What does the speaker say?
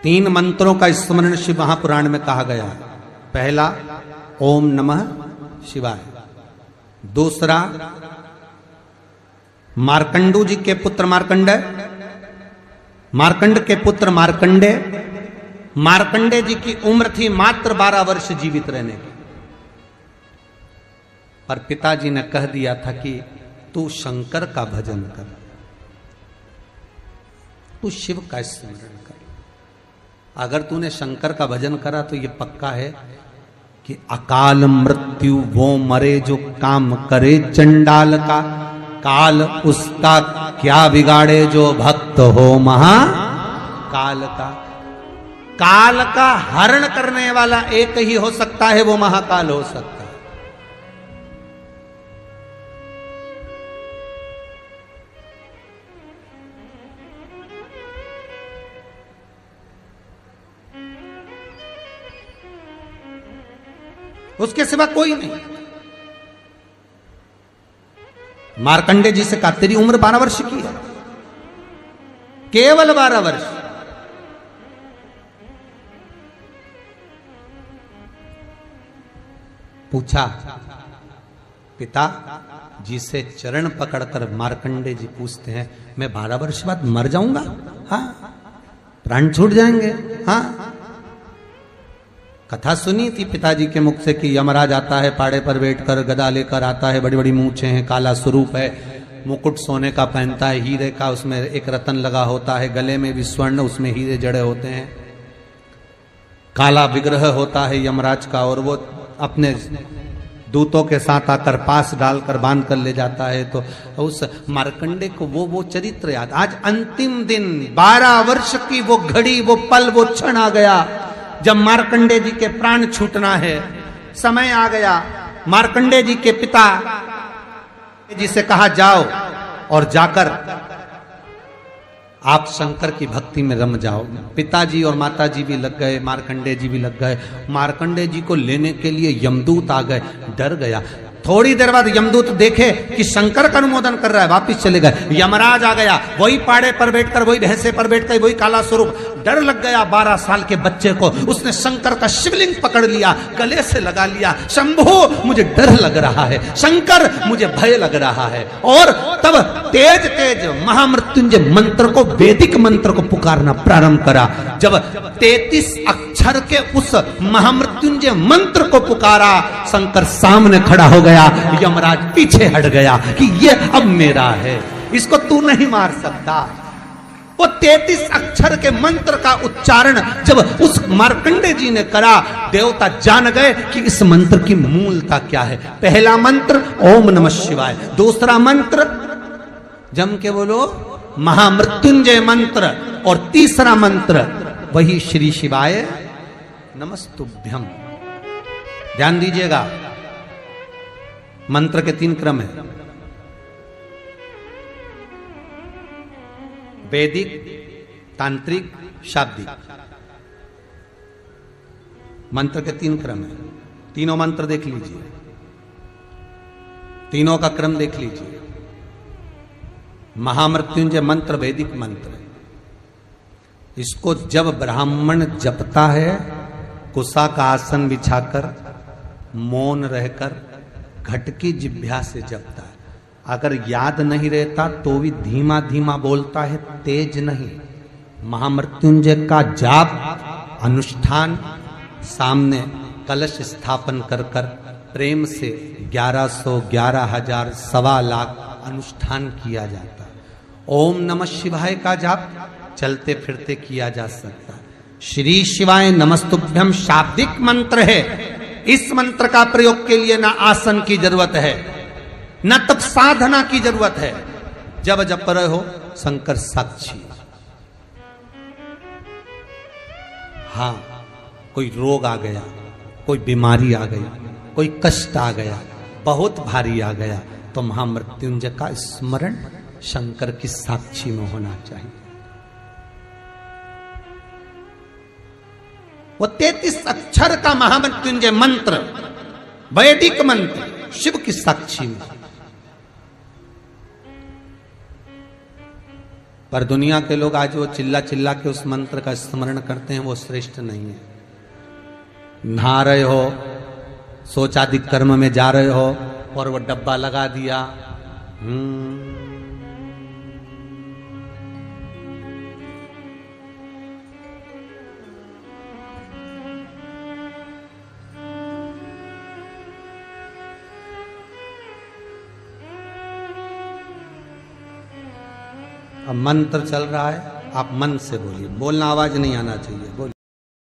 3 मंत्रों का स्मरण शिव महापुराण में कहा गया है। पहला ओम नमः शिवाय, दूसरा मार्कंडू जी के पुत्र मार्कंडेय, मार्कंड के पुत्र मार्कंडेय, मार्कंडेय जी की उम्र थी मात्र 12 वर्ष जीवित रहने की, पर पिताजी ने कह दिया था कि तू शंकर का भजन कर, तू शिव का स्मरण कर। अगर तूने शंकर का भजन करा तो ये पक्का है कि अकाल मृत्यु वो मरे जो काम करे चंडाल का, काल उसका क्या बिगाड़े जो भक्त हो महाकाल का। काल का हरण करने वाला एक ही हो सकता है, वो महाकाल हो सकता है। उसके सिवा कोई नहीं। मार्कंडेय जी से कहा तेरी उम्र 12 वर्ष की है, केवल 12 वर्ष। पूछा पिता जी से चरण पकड़कर मार्कंडेय जी पूछते हैं मैं 12 वर्ष बाद मर जाऊंगा? हाँ, प्राण छूट जाएंगे। हाँ, कथा सुनी थी पिताजी के मुख से कि यमराज आता है, पाड़े पर बैठकर गदा लेकर आता है, बड़ी बड़ी मूंछें हैं, काला स्वरूप है, मुकुट सोने का पहनता है, हीरे का, उसमें एक रतन लगा होता है, गले में भी स्वर्ण, उसमें हीरे जड़े होते हैं, काला विग्रह होता है यमराज का, और वो अपने दूतों के साथ आकर पास डालकर बांध कर ले जाता है। तो उस मार्कंडेय को वो चरित्र याद। आज अंतिम दिन 12 वर्ष की वो घड़ी, वो पल, वो क्षण आ गया जब मार्कंडेय जी के प्राण छूटना है। समय आ गया। मार्कंडेय जी के पिता जी से कहा जाओ और जाकर आप शंकर की भक्ति में रम जाओ। पिताजी और माताजी भी लग गए, मार्कंडेय जी भी लग गए। मार्कंडेय जी को लेने के लिए यमदूत आ गए। डर गया। थोड़ी देर बाद यमदूत देखे कि शंकर का अनुमोदन कर रहा है, वापिस चले गए। यमराज आ गया, वही पाड़े पर बैठकर, वही भैंसे पर बैठकर, वही काला स्वरूप। डर लग गया 12 साल के बच्चे को। उसने शंकर का शिवलिंग पकड़ लिया, गले से लगा लिया। शंभो मुझे डर लग रहा है, शंकर मुझे भय लग रहा है। और तब तेज तेज महामृत्युंजय मंत्र को, वैदिक मंत्र को पुकारना प्रारंभ करा। जब 33 अक्षर के उस महामृत्युंजय मंत्र को पुकारा, शंकर सामने खड़ा हो गया। यमराज पीछे हट गया कि ये अब मेरा है, इसको तू नहीं मार सकता। वो 33 अक्षर के मंत्र का उच्चारण जब उस मार्कंडेय जी ने करा, देवता जान गए कि इस मंत्र की मूलता क्या है। पहला मंत्र ओम नमः शिवाय, दूसरा मंत्र जम के बोलो महामृत्युंजय मंत्र, और तीसरा मंत्र वही श्री शिवाय नमस्तुभ्यम। ध्यान दीजिएगा, मंत्र के 3 क्रम है। वैदिक, तांत्रिक, शाब्दिक। मंत्र के 3 क्रम है। तीनों मंत्र देख लीजिए, तीनों का क्रम देख लीजिए। महामृत्युंजय मंत्र वैदिक मंत्र, इसको जब ब्राह्मण जपता है, कुसा का आसन बिछाकर, मौन रहकर, घट की जिह्वा से जपता है। अगर याद नहीं रहता तो भी धीमा धीमा बोलता है, तेज नहीं। महामृत्युंजय का जाप अनुष्ठान, सामने कलश स्थापन कर कर प्रेम से 1100, 11,000, 1.25 लाख अनुष्ठान किया जाता है। ओम नमः शिवाय का जाप चलते फिरते किया जा सकता है। श्री शिवाय नमस्तुभ्यम शाब्दिक मंत्र है। इस मंत्र का प्रयोग के लिए ना आसन की जरूरत है, न तब साधना की जरूरत है। जब जप रहे हो शंकर साक्षी। हाँ, कोई रोग आ गया, कोई बीमारी आ गई, कोई कष्ट आ गया, बहुत भारी आ गया, तो महामृत्युंजय का स्मरण शंकर की साक्षी में होना चाहिए। वो 33 अक्षर का महामृत्युंजय मंत्र, वैदिक मंत्र, शिव की साक्षी में। पर दुनिया के लोग आज वो चिल्ला चिल्ला के उस मंत्र का स्मरण करते हैं, वो श्रेष्ठ नहीं है। नहा रहे हो, सोचादिक कर्म में जा रहे हो और वो डब्बा लगा दिया, अब मंत्र चल रहा है, आप मन से बोलिए, बोलना आवाज नहीं आना चाहिए, बोलिए।